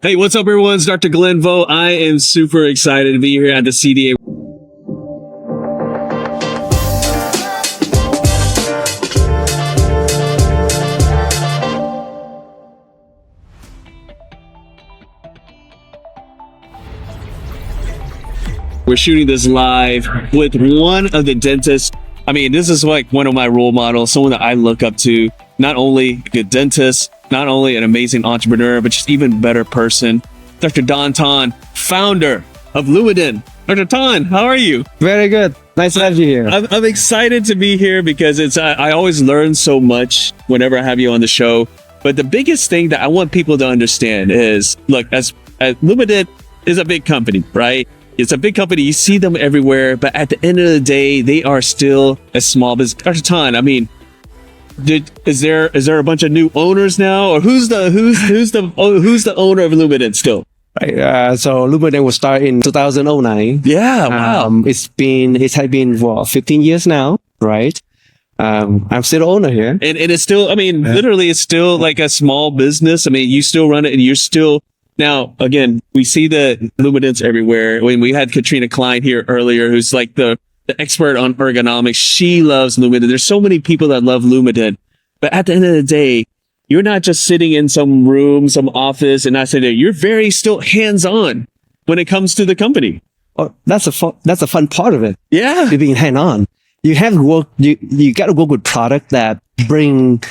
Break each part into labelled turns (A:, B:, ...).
A: Hey, what's up, everyone? It's Dr. Glenn Vo. I am super excited to be here at the CDA. We're shooting this live with one of the dentists. I mean, this is like one of my role models, someone that I look up to. Not only a good dentist, not only an amazing entrepreneur, but just even better person. Dr. Don Tan, founder of LumaDent. Dr. Tan, how are you?
B: Very good. Nice to have you here.
A: I'm excited to be here because I always learn so much whenever I have you on the show. But the biggest thing that I want people to understand is, look, as LumaDent is a big company, right? It's a big company. You see them everywhere, but at the end of the day, they are still a small business. Dr. Tan, I mean, is there a bunch of new owners now, or who's the owner of LumaDent still?
B: Right. So LumaDent was started in 2009.
A: Yeah, wow.
B: It had been for 15 years now, right? I'm still the owner here,
A: and it's still. I mean, literally, it's still like a small business. I mean, you still run it, and you're still. Now, again, we see the LumaDents everywhere. When we had Katrina Klein here earlier, who's like the expert on ergonomics, she loves LumaDent. There's so many people that love LumaDent, but at the end of the day, you're not just sitting in some room, some office, and not sitting there. You're very still hands-on when it comes to the company.
B: Oh, that's a fun part of it.
A: Yeah,
B: being hands-on. You have to work. You got to work with product that bring,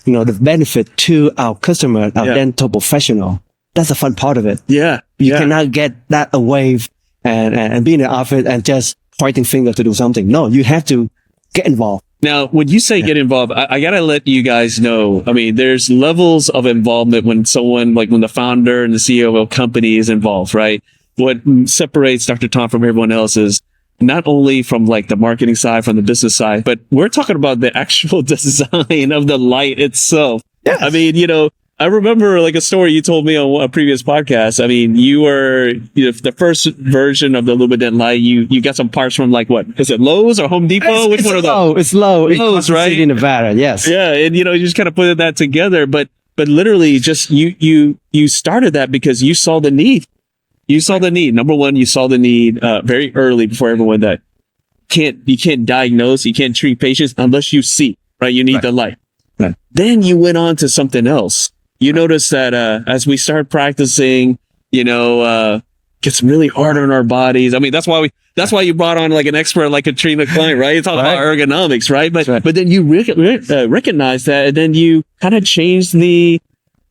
B: the benefit to our customer, our dental professional. That's a fun part of it.
A: Yeah.
B: You cannot get that away and be in the office and just pointing finger to do something. No, you have to get involved.
A: Now, when you say get involved, I got to let you guys know, I mean, there's levels of involvement when someone, like when the founder and the CEO of a company is involved, right? What separates Dr. Tom from everyone else is not only from like the marketing side, from the business side, but we're talking about the actual design of the light itself.
B: Yes.
A: I mean, I remember like a story you told me on a previous podcast. I mean, you were the first version of the LumaDent light. You got some parts from like what? Is it Lowe's or Home Depot? Which one are those?
B: It's Lowe's.
A: Lowe's, right?
B: In Nevada, yes.
A: Yeah, and you just kind of put that together, but literally just you started that because you saw the need. You saw the need. Number one, you saw the need very early before everyone that you can't diagnose, you can't treat patients unless you see, right? You need the light. Right. Then you went on to something else. You notice that as we start practicing, gets really hard on our bodies. I mean, that's why you brought on like an expert like Katrina Klein, right? You talk about ergonomics, right? But then you recognize that, and then you kind of change the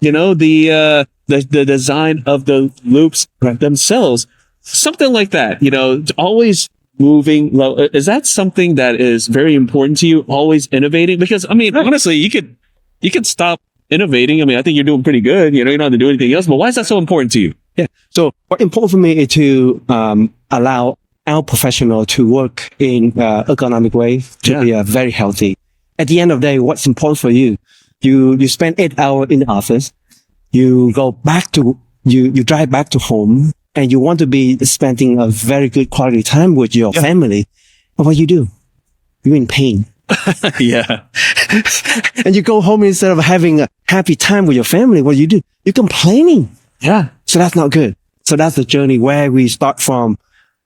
A: design of the loops themselves, something like that. Always moving low. Is that something that is very important to you? Always innovating, because I mean, honestly, you could stop innovating. I mean, I think you're doing pretty good. You don't have to do anything else, but why is that so important to you?
B: Yeah. So what's important for me is to allow our professional to work in ergonomic way to be very healthy. At the end of the day, what's important for you? You spend 8 hours in the office. You go back to you drive back to home, and you want to be spending a very good quality time with your family. But what you do? You're in pain.
A: Yeah.
B: And you go home instead of having a happy time with your family. What do? You're complaining.
A: Yeah.
B: So that's not good. So that's the journey where we start from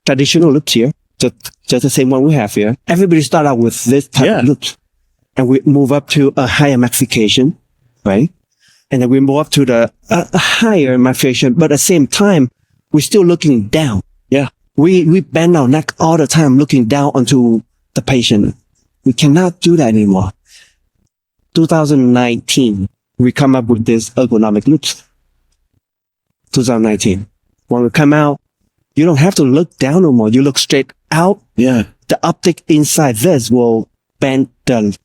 B: traditional loops here, just the same one we have here. Everybody start out with this type of loops, and we move up to a higher magnification, right? And then we move up to the higher magnification, but at the same time, we're still looking down.
A: Yeah.
B: We bend our neck all the time, looking down onto the patient. We cannot do that anymore. 2019, we come up with this ergonomic loops. 2019. When we come out, you don't have to look down no more. You look straight out.
A: Yeah.
B: The optic inside this will bend the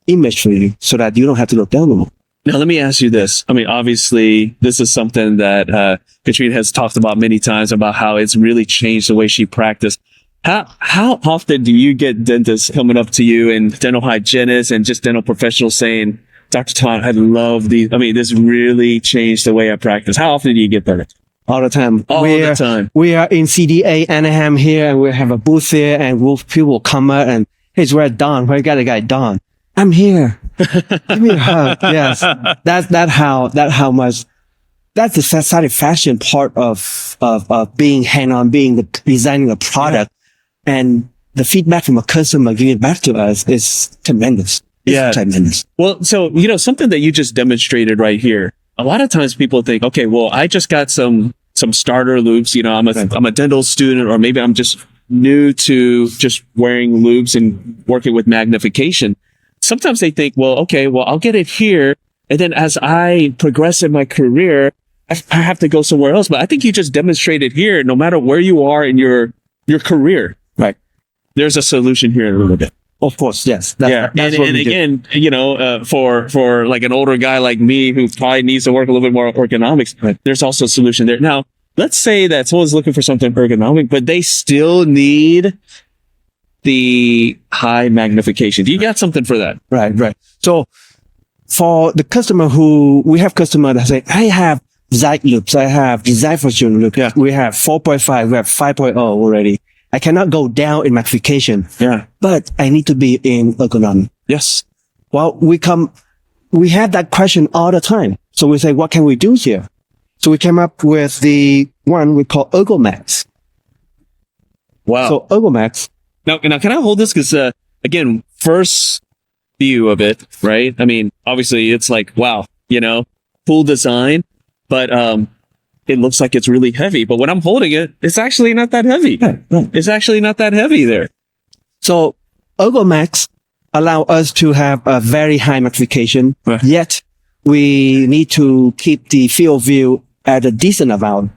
B: image for you so that you don't have to look down no more.
A: Now, let me ask you this. I mean, obviously, this is something that Katrina has talked about many times about how it's really changed the way she practiced. How often do you get dentists coming up to you and dental hygienists and just dental professionals saying, Dr. Tan, I love these. I mean, this really changed the way I practice. How often do you get that?
B: All the time.
A: All the time.
B: We are in CDA Anaheim here, and we have a booth here, and people come out and, hey, where's Don? Where got the guy Don? I'm here. Give me a hug. Yes. That's how that's the satisfaction part of being hand-on, designing a product, and the feedback from a customer giving back to us is tremendous. It's tremendous.
A: Well, so, something that you just demonstrated right here. A lot of times people think, okay, well, I just got some starter loops. I'm a dental student, or maybe I'm just new to just wearing loops and working with magnification. Sometimes they think, well, okay, well, I'll get it here. And then as I progress in my career, I have to go somewhere else. But I think you just demonstrated here, no matter where you are in your career,
B: right?
A: There's a solution here in LumaDent.
B: Of course, yes.
A: That's and again, for like an older guy like me who probably needs to work a little bit more ergonomics, there's also a solution there. Now, let's say that someone's looking for something ergonomic, but they still need the high magnification. Do you got something for that?
B: Right. So for the customer we have customers that say, I have Zeit loops, I have design for student loop. Yeah. We have 4.5, we have 5.0 already. I cannot go down in magnification. Yeah. But I need to be in ergonomic.
A: Yes.
B: Well, we have that question all the time. So we say, what can we do here? So we came up with the one we call Ergomax.
A: Wow.
B: So Ergomax.
A: Now can I hold this? Cause, again, first view of it, right? I mean, obviously it's like, wow, cool design, but, it looks like it's really heavy, but when I'm holding it, it's actually not that heavy. Right. It's actually not that heavy there.
B: So Ergomax allow us to have a very high magnification, yet we need to keep the field of view at a decent amount,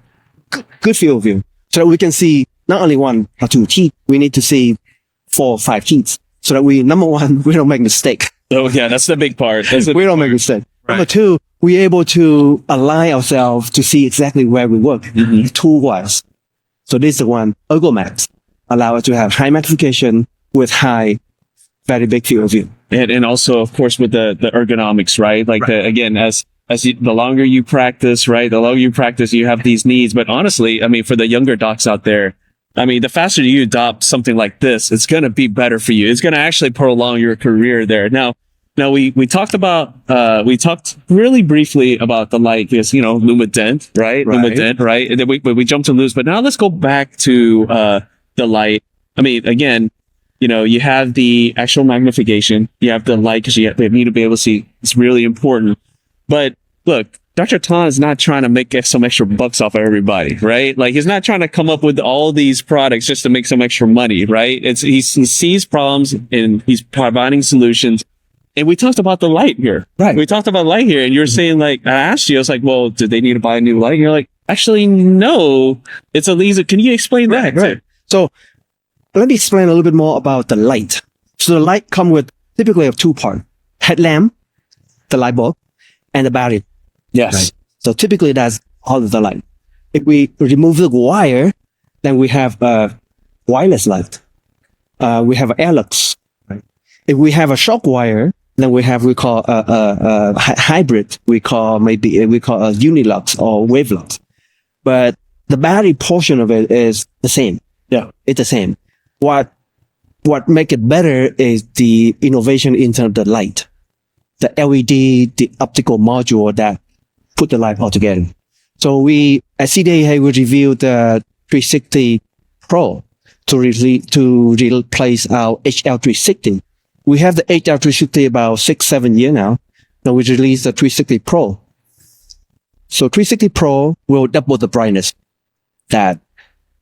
B: good field of view, so that we can see not only 1 or 2 teeth, we need to see 4 or 5 teeth, so that number one, we don't make a mistake.
A: Oh yeah, that's the big part.
B: We don't make a mistake.
A: Right.
B: Number two, we're able to align ourselves to see exactly where we work, tool-wise. So this is the one, Ergomax, allow us to have high magnification with high, very big field of view.
A: And also, of course, with the ergonomics, right? Like, again, the longer you practice, right? The longer you practice, you have these needs. But honestly, I mean, for the younger docs out there, I mean, the faster you adopt something like this, it's going to be better for you. It's going to actually prolong your career there. Now, we talked really briefly about the light, this, LumaDent, right? LumaDent, right? And then we jumped to loops, but now let's go back to, the light. I mean, again, you have the actual magnification, you have the light because they need to be able to see. It's really important. But look, Dr. Tan is not trying to make some extra bucks off of everybody, right? Like, he's not trying to come up with all these products just to make some extra money, right? He sees problems and he's providing solutions. And we talked about the light here. Right. We talked about light here, and you're saying, like, I asked you, I was like, well, did they need to buy a new light? And you're like, actually, no. It's a laser. Can you explain that?
B: Right. So let me explain a little bit more about the light. So the light come with typically of 2 parts: headlamp, the light bulb, and the battery.
A: Yes.
B: Right. So typically that's all of the light. If we remove the wire, then we have a wireless light. We have airlux. Right. If we have a shock wire, then we call a hybrid. We call a unilux or wavelux. But the battery portion of it is the same. Yeah, it's the same. What make it better is the innovation in terms of the light, the LED, the optical module that put the light all together. So at CDA, we reviewed the 360 Pro to replace our HL360. We have the HL360 about 6-7 years now. Now we released the 360 Pro. So 360 Pro will double the brightness that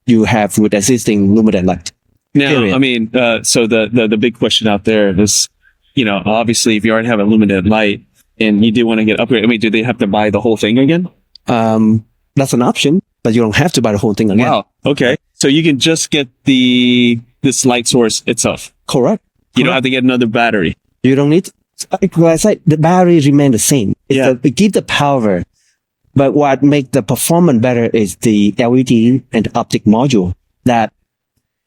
B: you have with existing LumaDent light.
A: Now,
B: Period.
A: I mean, so the big question out there is, obviously if you already have a LumaDent light and you do want to get upgraded, I mean, do they have to buy the whole thing again?
B: That's an option, but you don't have to buy the whole thing again.
A: Wow. Okay. So you can just get this light source itself.
B: Correct.
A: You don't have to get another battery.
B: You don't need, like I said, the battery remain the same. It gives the power, but what makes the performance better is the LED and the optic module that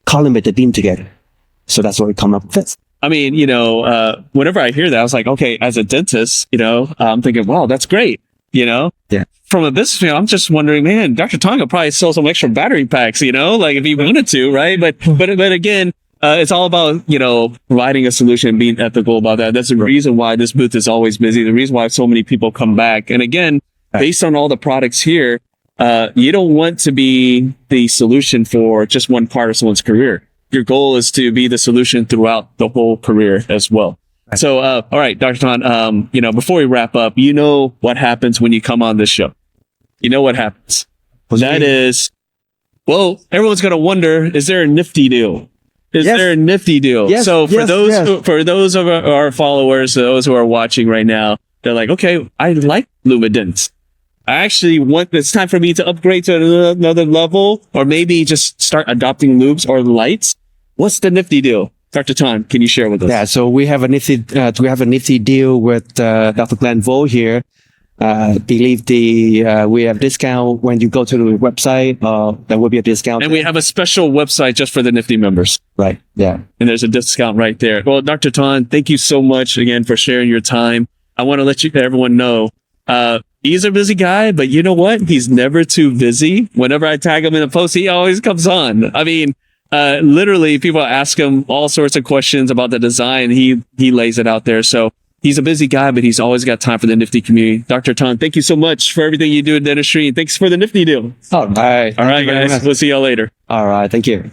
B: collimate the beam together. So that's what we come up with.
A: I mean, whenever I hear that, I was like, okay, as a dentist, I'm thinking, wow, that's great. Yeah. From a business view, I'm just wondering, man, Dr. Tong will probably sell some extra battery packs, like if he wanted to, right? But again, it's all about, providing a solution and being ethical about that. That's the reason why this booth is always busy. The reason why so many people come back. And again, based on all the products here, you don't want to be the solution for just one part of someone's career. Your goal is to be the solution throughout the whole career as well. Right. So, all right, Dr. Tan, before we wrap up, you know what happens when you come on this show. You know what happens. That is, well, everyone's going to wonder, is there a nifty deal? Is there a nifty deal?
B: Yes,
A: so for those of our followers, those who are watching right now, they're like, okay, I like LumaDent. I actually it's time for me to upgrade to another level, or maybe just start adopting lubes or lights. What's the nifty deal? Dr. Tan, can you share with us?
B: Yeah, so we have a nifty deal with Dr. Glenn Vo here. Believe we have discount when you go to the website. There will be a discount,
A: and we have a special website just for the Nifty members.
B: Right. Yeah.
A: And there's a discount right there. Well, Dr. Tan, thank you so much again for sharing your time. I want to let everyone know, he's a busy guy, but you know what? He's never too busy. Whenever I tag him in a post, he always comes on. I mean, literally, people ask him all sorts of questions about the design. He lays it out there. So he's a busy guy, but he's always got time for the Nifty community. Dr. Tan, thank you so much for everything you do in dentistry. And thanks for the Nifty deal.
B: All right.
A: All right, guys. We'll see y'all later.
B: All right. Thank you.